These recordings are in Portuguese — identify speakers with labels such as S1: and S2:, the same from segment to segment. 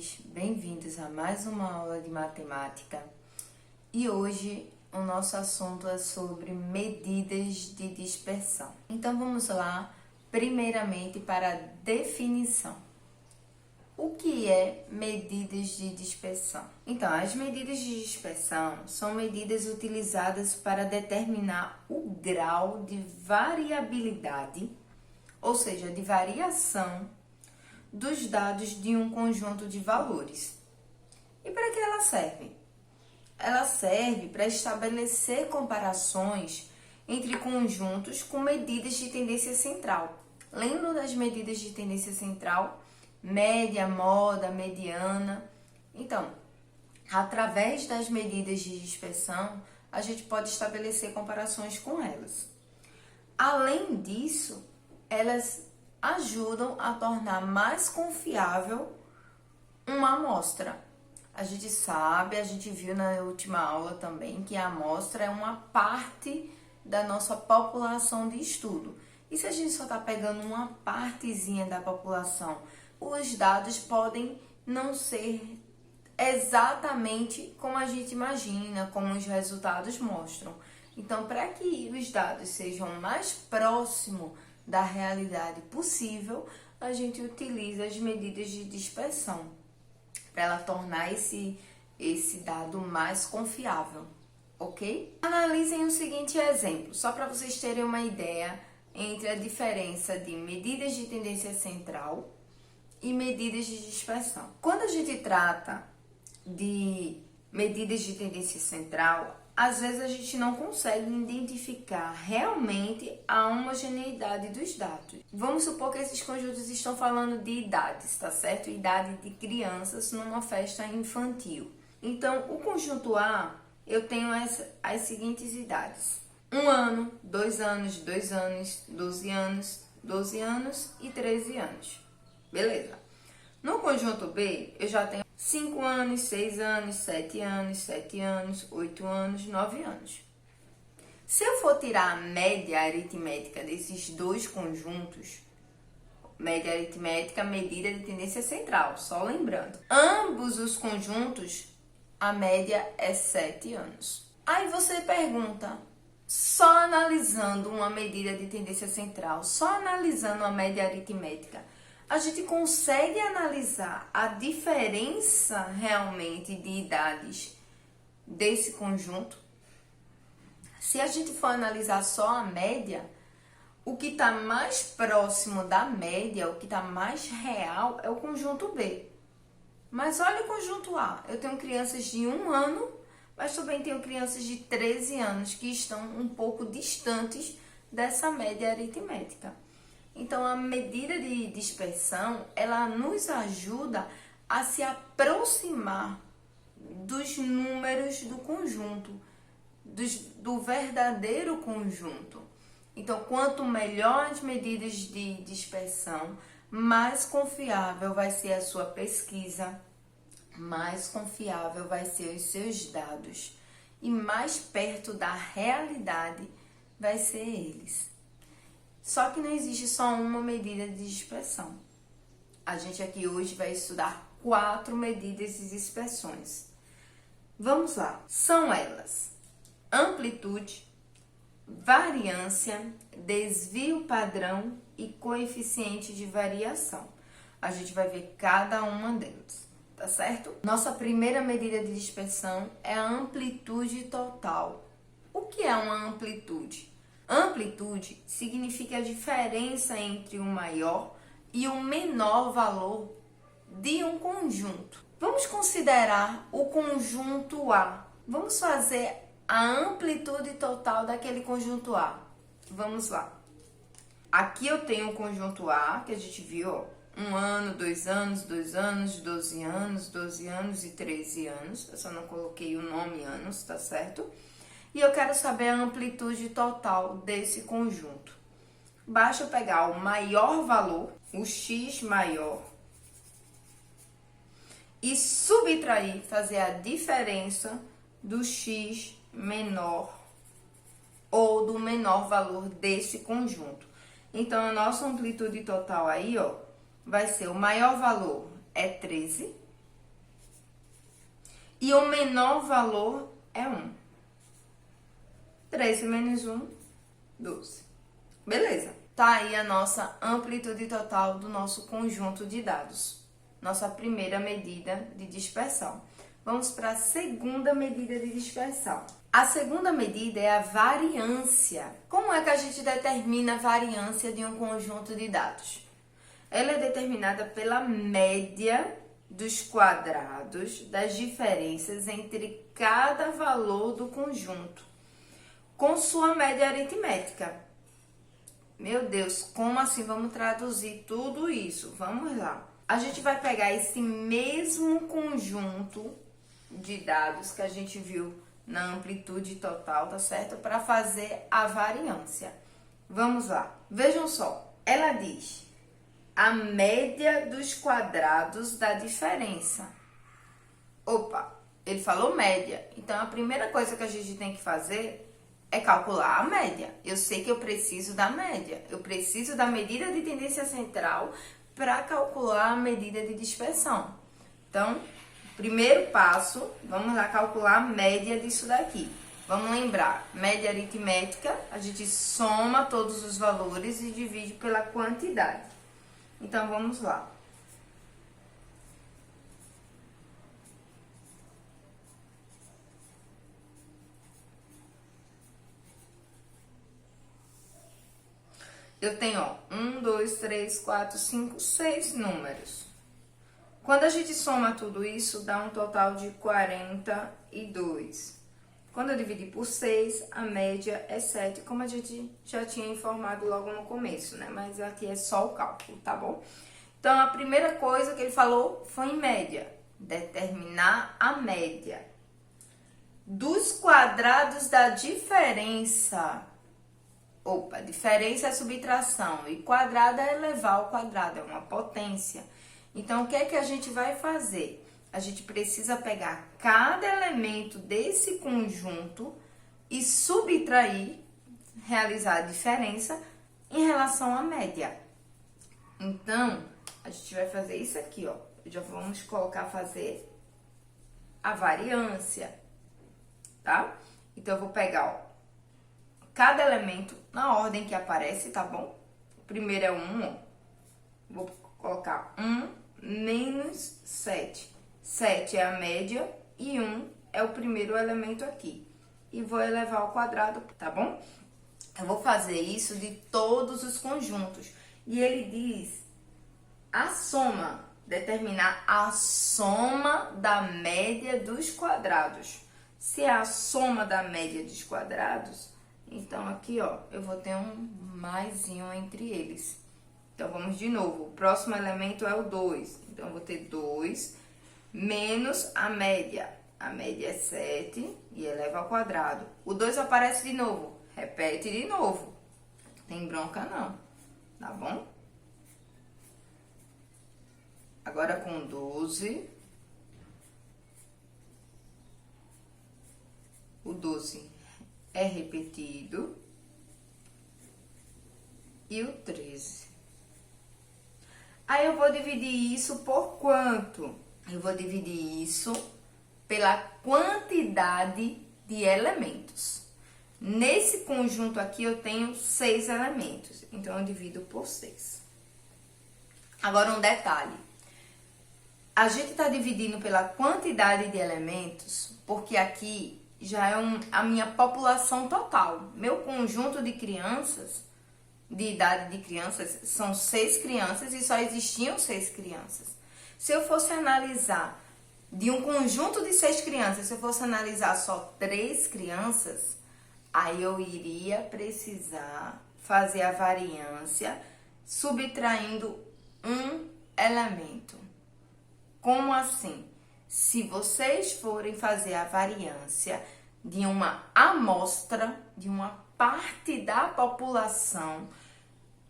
S1: estudantes, bem-vindos a mais uma aula de matemática. E hoje o nosso assunto é sobre medidas de dispersão. Então vamos lá, primeiramente para a definição. O que é medidas de dispersão? Então, as medidas de dispersão são medidas utilizadas para determinar o grau de variabilidade, ou seja, de variação dos dados de um conjunto de valores. E para que ela serve? Ela serve para estabelecer comparações entre conjuntos com medidas de tendência central. Lembram das medidas de tendência central? Média, moda, mediana. Então, através das medidas de dispersão, a gente pode estabelecer comparações com elas. Além disso, elas ajudam a tornar mais confiável uma amostra. A gente sabe, a gente viu na última aula também, que a amostra é uma parte da nossa população de estudo. E se a gente só está pegando uma partezinha da população, os dados podem não ser exatamente como a gente imagina, como os resultados mostram. Então, para que os dados sejam mais próximos da realidade possível, a gente utiliza as medidas de dispersão para ela tornar esse dado mais confiável, ok? Analisem o seguinte exemplo, só para vocês terem uma ideia entre a diferença de medidas de tendência central e medidas de dispersão. Quando a gente trata de medidas de tendência central, às vezes a gente não consegue identificar realmente a homogeneidade dos dados. Vamos supor que esses conjuntos estão falando de idades, tá certo? Idade de crianças numa festa infantil. Então, o conjunto A, eu tenho as seguintes idades: 1 ano, 2 anos, 2 anos, 12 anos, 12 anos e 13 anos. Beleza. No conjunto B, eu já tenho 5 anos, 6 anos, 7 anos, 7 anos, 8 anos, 9 anos. Se eu for tirar a média aritmética desses dois conjuntos, média aritmética, medida de tendência central, só lembrando, ambos os conjuntos, a média é 7 anos. Aí você pergunta, só analisando uma medida de tendência central, só analisando a média aritmética, a gente consegue analisar a diferença realmente de idades desse conjunto? Se a gente for analisar só a média, o que está mais próximo da média, o que está mais real é o conjunto B. Mas olha o conjunto A. Eu tenho crianças de 1 ano, mas também tenho crianças de 13 anos que estão um pouco distantes dessa média aritmética. Então, a medida de dispersão, ela nos ajuda a se aproximar dos números do conjunto, do verdadeiro conjunto. Então, quanto melhor as medidas de dispersão, mais confiável vai ser a sua pesquisa, mais confiável vai ser os seus dados e mais perto da realidade vai ser eles. Só que não existe só uma medida de dispersão. A gente aqui hoje vai estudar 4 medidas de dispersões. Vamos lá. São elas: amplitude, variância, desvio padrão e coeficiente de variação. A gente vai ver cada uma delas, tá certo? Nossa primeira medida de dispersão é a amplitude total. O que é uma amplitude? Amplitude significa a diferença entre o maior e o menor valor de um conjunto. Vamos considerar o conjunto A. Vamos fazer a amplitude total daquele conjunto A. Vamos lá. Aqui eu tenho o conjunto A, que a gente viu, ó, 1 ano, 2 anos, 2 anos, 12 anos, 12 anos e 13 anos. Eu só não coloquei o nome anos, tá certo? E eu quero saber a amplitude total desse conjunto. Basta eu pegar o maior valor, o x maior, e subtrair, fazer a diferença do x menor ou do menor valor desse conjunto. Então, a nossa amplitude total aí, ó, vai ser o maior valor é 13 E o menor valor é 1. 13 menos 1, 12. Beleza. Tá aí a nossa amplitude total do nosso conjunto de dados. Nossa primeira medida de dispersão. Vamos para a segunda medida de dispersão. A segunda medida é a variância. Como é que a gente determina a variância de um conjunto de dados? Ela é determinada pela média dos quadrados das diferenças entre cada valor do conjunto, com sua média aritmética. Meu Deus, como assim? Vamos traduzir tudo isso? Vamos lá. A gente vai pegar esse mesmo conjunto de dados que a gente viu na amplitude total, tá certo? Para fazer a variância. Vamos lá. Vejam só. Ela diz a média dos quadrados da diferença. Opa, ele falou média. Então, a primeira coisa que a gente tem que fazer é calcular a média. Eu sei que eu preciso da média. Eu preciso da medida de tendência central para calcular a medida de dispersão. Então, primeiro passo, vamos lá calcular a média disso daqui. Vamos lembrar, média aritmética, a gente soma todos os valores e divide pela quantidade. Então, vamos lá. Eu tenho, ó, 1, 2, 3, 4, 5, 6 números. Quando a gente soma tudo isso, dá um total de 42. Quando eu dividir por 6, a média é 7, como a gente já tinha informado logo no começo, né? Mas aqui é só o cálculo, tá bom? Então, a primeira coisa que ele falou foi em média. Determinar a média dos quadrados da diferença. Opa, diferença é subtração e quadrado é elevar ao quadrado, é uma potência. Então, o que é que a gente vai fazer? A gente precisa pegar cada elemento desse conjunto e subtrair, realizar a diferença em relação à média. Então, a gente vai fazer isso aqui, ó. Já vamos colocar fazer a variância, tá? Então, eu vou pegar, ó, cada elemento na ordem que aparece, tá bom? O primeiro é 1, ó. Vou colocar 1 menos 7. 7 é a média e 1 é o primeiro elemento aqui. E vou elevar ao quadrado, tá bom? Eu vou fazer isso de todos os conjuntos. E ele diz a soma, determinar a soma da média dos quadrados. Se é a soma da média dos quadrados, então aqui, ó, eu vou ter um maisinho entre eles. Então, vamos de novo. O próximo elemento é o 2. Então, eu vou ter 2 menos a média. A média é 7 e eleva ao quadrado. O 2 aparece de novo. Repete de novo. Tem bronca não, tá bom? Agora com 12. O 12 é repetido. E o 13. Aí, eu vou dividir isso por quanto? Eu vou dividir isso pela quantidade de elementos. Nesse conjunto aqui, eu tenho 6 elementos. Então, eu divido por 6. Agora, um detalhe. A gente está dividindo pela quantidade de elementos, porque aqui já é a minha população total. Meu conjunto de crianças, de idade de crianças, são 6 crianças e só existiam 6 crianças. Se eu fosse analisar de um conjunto de 6 crianças, se eu fosse analisar só 3 crianças, aí eu iria precisar fazer a variância subtraindo um elemento. Como assim? Se vocês forem fazer a variância de uma amostra, de uma parte da população,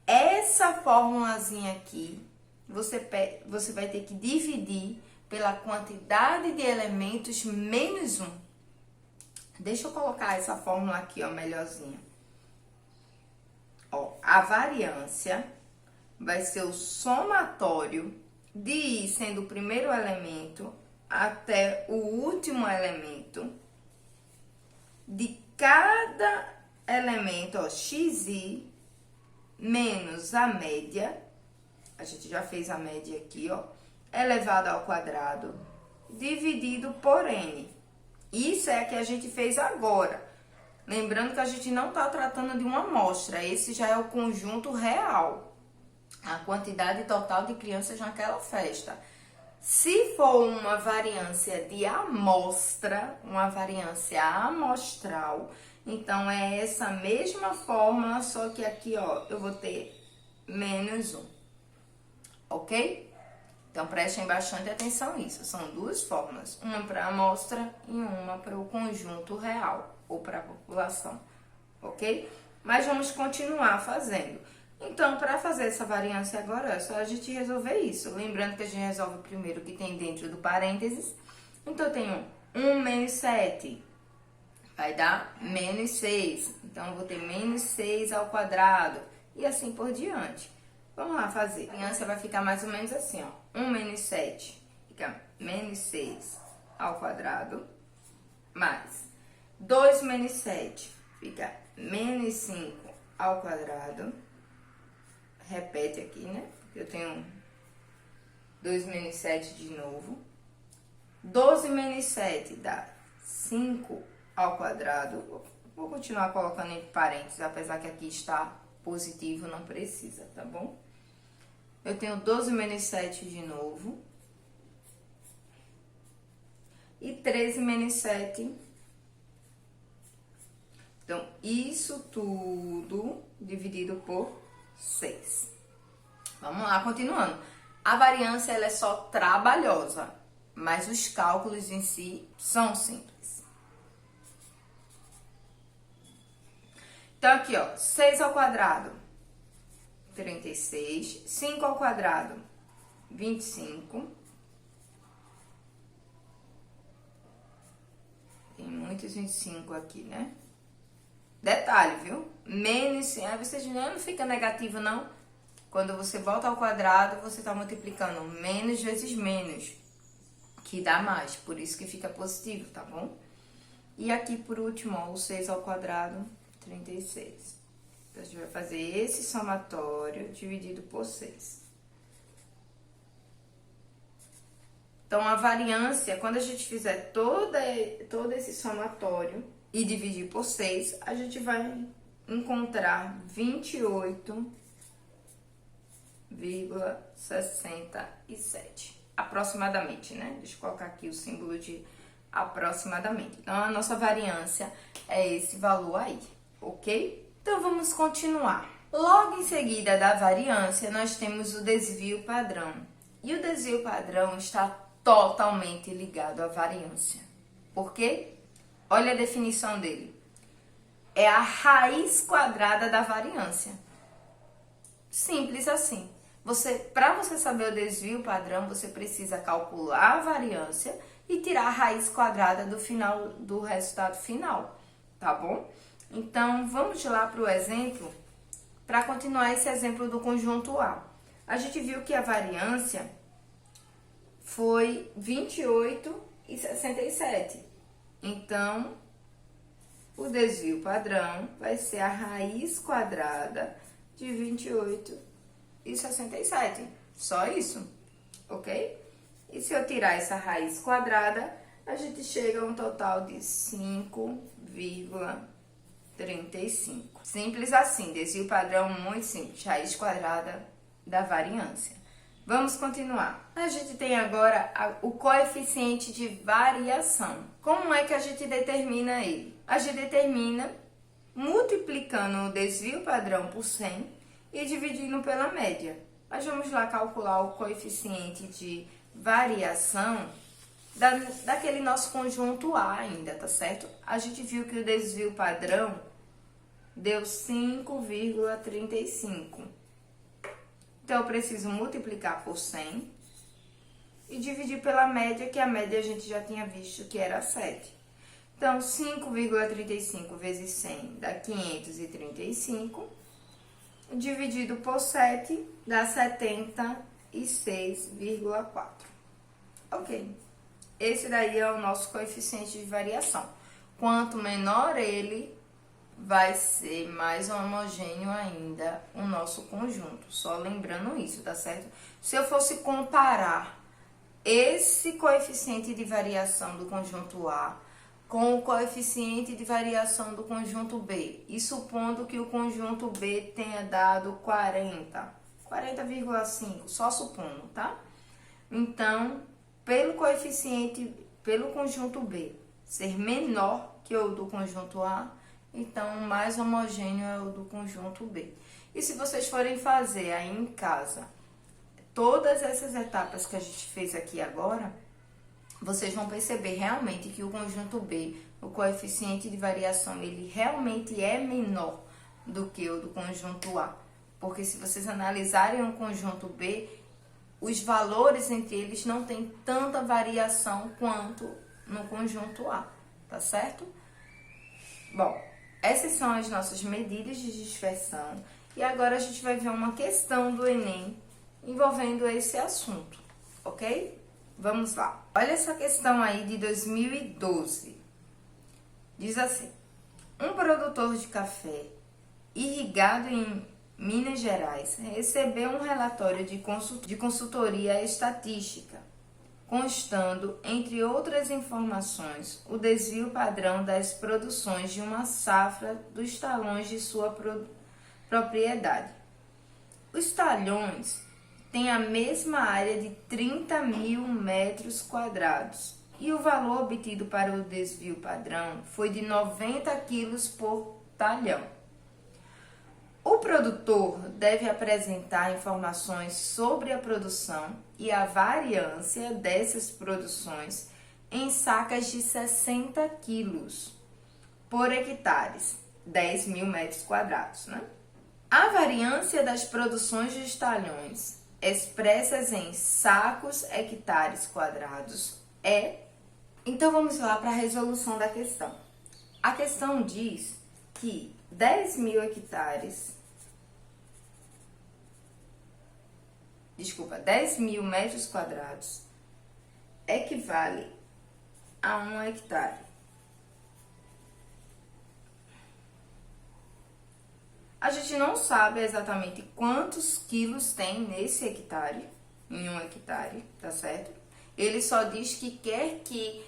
S1: essa formulazinha aqui, você vai ter que dividir pela quantidade de elementos menos 1. Deixa eu colocar essa fórmula aqui, ó, melhorzinha. Ó, a variância vai ser o somatório de I sendo o primeiro elemento até o último elemento de cada elemento, ó, xi menos a média, a gente já fez a média aqui, ó, elevado ao quadrado, dividido por n. Isso é a que a gente fez agora. Lembrando que a gente não está tratando de uma amostra, esse já é o conjunto real, a quantidade total de crianças naquela festa. Se for uma variância de amostra, uma variância amostral, então é essa mesma fórmula, só que aqui, ó, eu vou ter menos 1, ok? Então, prestem bastante atenção nisso. São duas fórmulas, uma para a amostra e uma para o conjunto real, ou para a população, ok? Mas vamos continuar fazendo. Então, para fazer essa variância agora, é só a gente resolver isso. Lembrando que a gente resolve primeiro o que tem dentro do parênteses. Então, eu tenho 1 menos 7, vai dar menos 6. Então, eu vou ter menos 6 ao quadrado, e assim por diante. Vamos lá fazer. A variância vai ficar mais ou menos assim, ó. 1 menos 7 fica menos 6 ao quadrado, mais 2 menos 7 fica menos 5 ao quadrado. Repete aqui, né? Porque eu tenho 2 menos 7 de novo. 12 menos 7 dá 5 ao quadrado. Vou continuar colocando entre parênteses, apesar que aqui está positivo, não precisa, tá bom? Eu tenho 12 menos 7 de novo. E 13 menos 7. Então, isso tudo dividido por 6. Vamos lá, continuando. A variância, ela é só trabalhosa, mas os cálculos em si são simples. Então, aqui, ó, 6 ao quadrado, 36. 5 ao quadrado, 25. Tem muitos 25 aqui, né? Detalhe, viu? Menos 5. Aí você não fica negativo, não. Quando você volta ao quadrado, você está multiplicando menos vezes menos, que dá mais. Por isso que fica positivo, tá bom? E aqui, por último, ó, o 6 ao quadrado, 36. Então, a gente vai fazer esse somatório dividido por 6. Então, a variância, quando a gente fizer todo esse somatório e dividir por 6, a gente vai encontrar 28,67. Aproximadamente, né? Deixa eu colocar aqui o símbolo de aproximadamente. Então, a nossa variância é esse valor aí, ok? Então, vamos continuar. Logo em seguida da variância, nós temos o desvio padrão. E o desvio padrão está totalmente ligado à variância. Por quê? Olha a definição dele. É a raiz quadrada da variância. Simples assim. Para você saber o desvio padrão, você precisa calcular a variância e tirar a raiz quadrada do resultado final, tá bom? Então, vamos lá para o exemplo, para continuar esse exemplo do conjunto A. A gente viu que a variância foi 28,67. Então, o desvio padrão vai ser a raiz quadrada de 28,67. Só isso, ok? E se eu tirar essa raiz quadrada, a gente chega a um total de 5,35. Simples assim, desvio padrão muito simples, raiz quadrada da variância. Vamos continuar. A gente tem agora o coeficiente de variação. Como é que a gente determina ele? A gente determina multiplicando o desvio padrão por 100 e dividindo pela média. Mas vamos lá calcular o coeficiente de variação daquele nosso conjunto A ainda, tá certo? A gente viu que o desvio padrão deu 5,35. Então, eu preciso multiplicar por 100 e dividir pela média, que a média a gente já tinha visto que era 7. Então, 5,35 vezes 100 dá 535. Dividido por 7 dá 76,4. Ok. esse daí é o nosso coeficiente de variação. Quanto menor ele, vai ser mais homogêneo ainda o nosso conjunto. Só lembrando isso, tá certo? Se eu fosse comparar esse coeficiente de variação do conjunto A com o coeficiente de variação do conjunto B, e supondo que o conjunto B tenha dado 40,5, só supondo, tá? Então, pelo conjunto B ser menor que o do conjunto A, então o mais homogêneo é o do conjunto B. E se vocês forem fazer aí em casa todas essas etapas que a gente fez aqui agora, vocês vão perceber realmente que o conjunto B, o coeficiente de variação, ele realmente é menor do que o do conjunto A. Porque se vocês analisarem o conjunto B, os valores entre eles não tem tanta variação quanto no conjunto A, tá certo? Bom, essas são as nossas medidas de dispersão. E agora a gente vai ver uma questão do Enem envolvendo esse assunto, ok? Vamos lá. Olha essa questão aí de 2012. Diz assim: um produtor de café irrigado em Minas Gerais recebeu um relatório de consultoria estatística, constando, entre outras informações, o desvio padrão das produções de uma safra dos talhões de sua propriedade. Os talhões têm a mesma área de 30.000 metros quadrados e o valor obtido para o desvio padrão foi de 90 quilos por talhão. O produtor deve apresentar informações sobre a produção e a variância dessas produções em sacas de 60 quilos por hectares, 10.000 metros quadrados, né? A variância das produções dos talhões expressas em sacos hectares quadrados é... Então vamos lá para a resolução da questão. A questão diz que 10.000 metros quadrados equivale a 1 hectare. A gente não sabe exatamente quantos quilos tem nesse hectare, em 1 hectare, tá certo? Ele só diz que quer que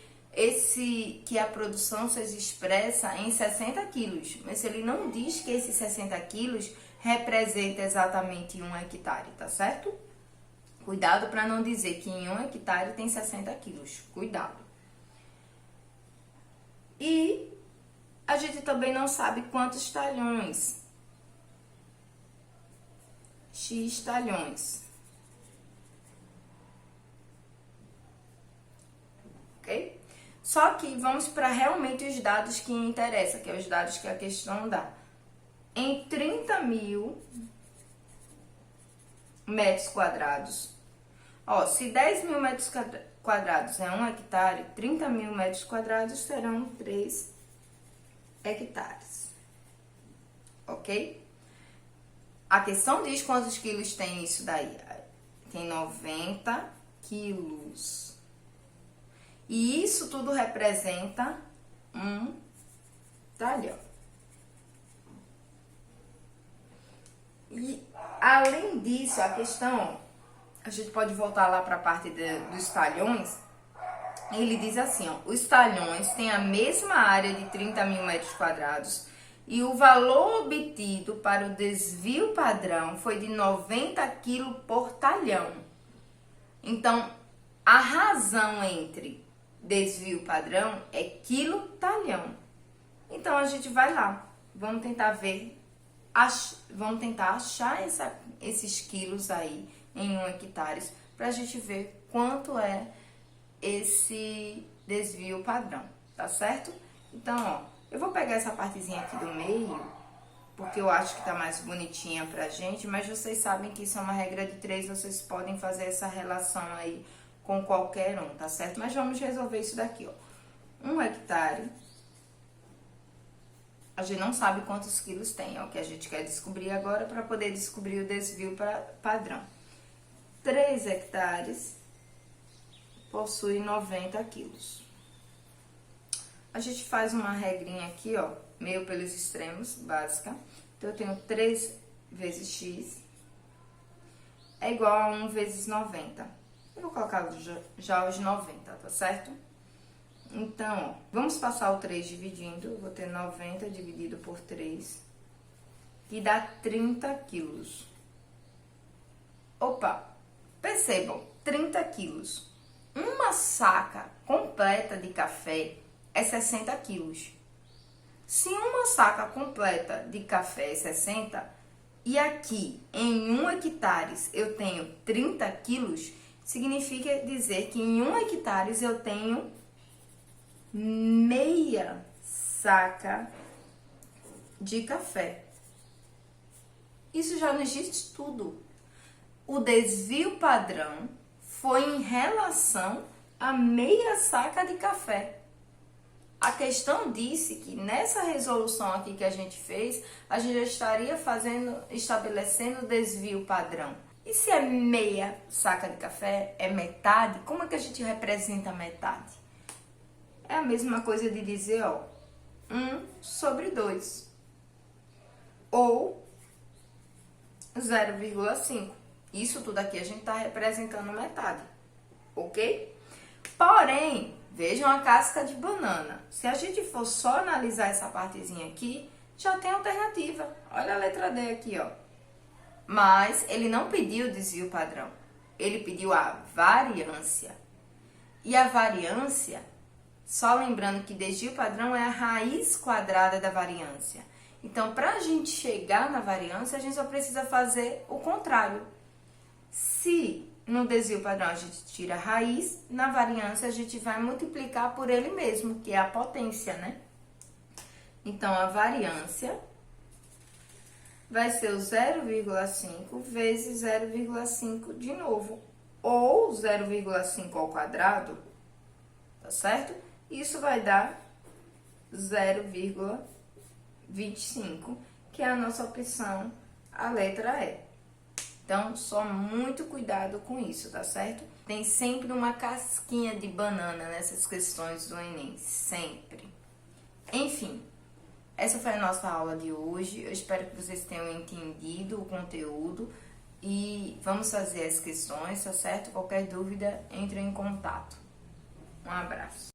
S1: a produção seja expressa em 60 quilos, mas ele não diz que esses 60 quilos representa exatamente 1 hectare, tá certo? Cuidado para não dizer que em 1 hectare tem 60 quilos, cuidado. E a gente também não sabe quantos talhões. X talhões. Ok? Só que vamos para realmente os dados que interessam, que é os dados que a questão dá. Em 30.000 metros quadrados, ó, se 10.000 metros quadrados é 1 hectare, 30.000 metros quadrados serão 3 hectares. Ok? A questão diz quantos quilos tem isso daí. Tem 90 quilos. E isso tudo representa um talhão. E além disso, a questão, a gente pode voltar lá para a parte dos talhões. Ele diz assim, ó, os talhões têm a mesma área de 30.000 metros quadrados e o valor obtido para o desvio padrão foi de 90 kg por talhão. Então, a razão entre desvio padrão é quilo-talhão. Então, a gente vai lá, vamos tentar achar esses quilos aí em 1 hectare para a gente ver quanto é esse desvio padrão, tá certo? Então, ó, eu vou pegar essa partezinha aqui do meio, porque eu acho que tá mais bonitinha pra gente, mas vocês sabem que isso é uma regra de 3, vocês podem fazer essa relação aí com qualquer um, tá certo? Mas vamos resolver isso daqui, ó. 1 hectare, a gente não sabe quantos quilos tem, é o que a gente quer descobrir agora para poder descobrir o desvio padrão. 3 hectares possui 90 quilos. A gente faz uma regrinha aqui, ó, meio pelos extremos, básica. Então, eu tenho 3 vezes x é igual a 1 vezes 90. Eu vou colocar já os 90, tá certo? Então, ó, vamos passar o 3 dividindo. Eu vou ter 90 dividido por 3, que dá 30 quilos. Opa, percebam, 30 quilos. Uma saca completa de café é 60 quilos. Se uma saca completa de café é 60, e aqui em 1 hectare eu tenho 30 quilos, significa dizer que em 1 hectare eu tenho meia saca de café. Isso já nos diz tudo. O desvio padrão foi em relação a meia saca de café. A questão disse que nessa resolução aqui que a gente fez, a gente já estaria estabelecendo o desvio padrão. E se é meia saca de café, é metade, como é que a gente representa a metade? É a mesma coisa de dizer, ó, 1 sobre 2. Ou 0,5. Isso tudo aqui a gente está representando metade, ok? Porém, vejam a casca de banana. Se a gente for só analisar essa partezinha aqui, já tem alternativa. Olha a letra D aqui, ó. Mas ele não pediu o desvio padrão. Ele pediu a variância. E a variância, só lembrando que desvio padrão é a raiz quadrada da variância. Então, para a gente chegar na variância, a gente só precisa fazer o contrário. Se no desvio padrão a gente tira a raiz, na variância a gente vai multiplicar por ele mesmo, que é a potência, né? Então, a variância vai ser o 0,5 vezes 0,5 de novo, ou 0,5 ao quadrado, tá certo? Isso vai dar 0,25, que é a nossa opção, a letra E. Então, só muito cuidado com isso, tá certo? Tem sempre uma casquinha de banana nessas questões do Enem, sempre. Enfim, essa foi a nossa aula de hoje. Eu espero que vocês tenham entendido o conteúdo e vamos fazer as questões, tá certo? Qualquer dúvida, entre em contato. Um abraço.